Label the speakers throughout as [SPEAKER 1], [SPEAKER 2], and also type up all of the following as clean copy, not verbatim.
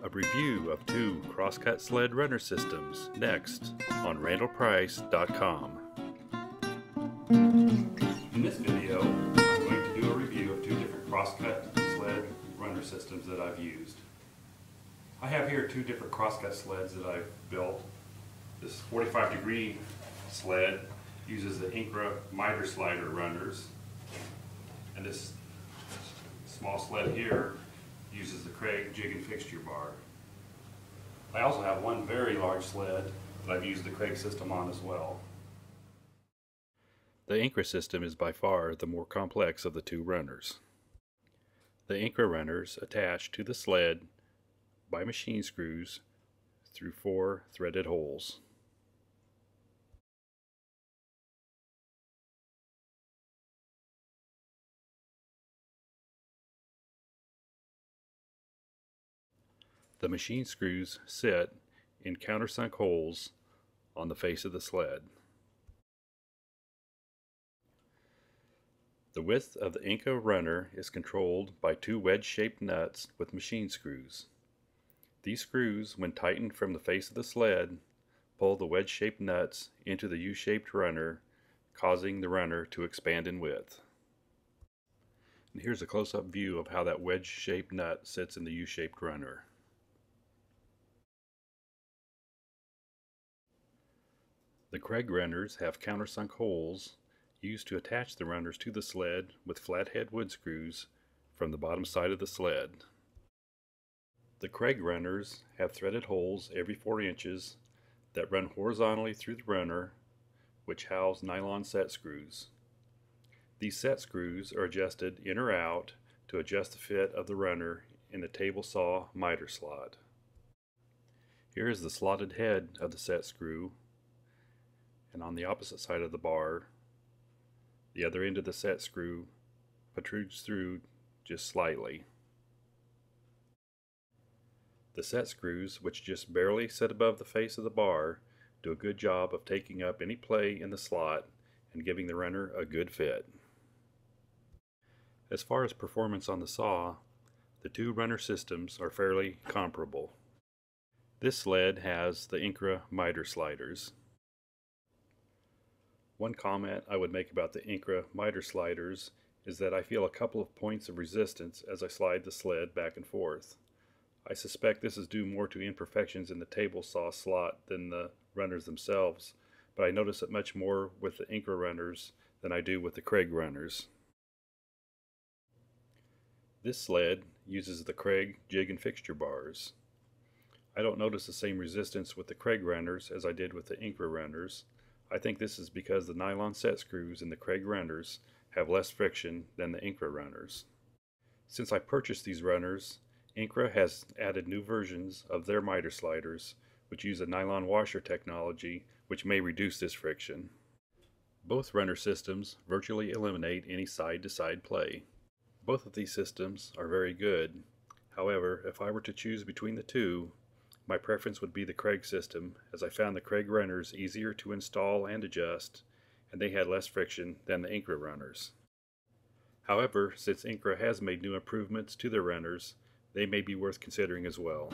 [SPEAKER 1] A review of 2 Crosscut Sled runner systems next on randallprice.com. In this video, I'm going to do a review of 2 different Crosscut Sled runner systems that I've used. I have here 2 different Crosscut sleds that I've built. This 45-degree sled uses the Incra miter slider runners, and this small sled here uses the Craig jig and fixture bar. I also have one very large sled that I've used the Craig system on as well. The Incra system is by far the more complex of the 2 runners. The Incra runners attach to the sled by machine screws through 4 threaded holes. The machine screws sit in countersunk holes on the face of the sled. The width of the Incra runner is controlled by 2 wedge-shaped nuts with machine screws. These screws, when tightened from the face of the sled, pull the wedge-shaped nuts into the U-shaped runner, causing the runner to expand in width. And here's a close-up view of how that wedge-shaped nut sits in the U-shaped runner. The Craig runners have countersunk holes used to attach the runners to the sled with flathead wood screws from the bottom side of the sled. The Craig runners have threaded holes every 4 inches that run horizontally through the runner, which house nylon set screws. These set screws are adjusted in or out to adjust the fit of the runner in the table saw miter slot. Here is the slotted head of the set screw, and on the opposite side of the bar, the other end of the set screw protrudes through just slightly. The set screws, which just barely sit above the face of the bar, do a good job of taking up any play in the slot and giving the runner a good fit. As far as performance on the saw, the 2 runner systems are fairly comparable. This sled has the Incra miter sliders. One comment I would make about the Incra miter sliders is that I feel a couple of points of resistance as I slide the sled back and forth. I suspect this is due more to imperfections in the table saw slot than the runners themselves, but I notice it much more with the Incra runners than I do with the Craig runners. This sled uses the Craig jig and fixture bars. I don't notice the same resistance with the Craig runners as I did with the Incra runners. I think this is because the nylon set screws in the Craig runners have less friction than the Incra runners. Since I purchased these runners, Incra has added new versions of their miter sliders which use a nylon washer technology which may reduce this friction. Both runner systems virtually eliminate any side-to-side play. Both of these systems are very good. However, if I were to choose between the 2, my preference would be the Craig system, as I found the Craig runners easier to install and adjust, and they had less friction than the Incra runners. However, since Incra has made new improvements to their runners, they may be worth considering as well.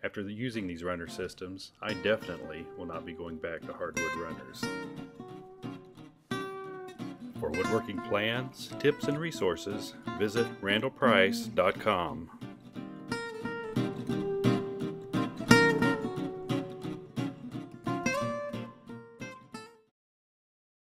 [SPEAKER 1] After using these runner systems, I definitely will not be going back to hardwood runners. For woodworking plans, tips, and resources, visit randallprice.com.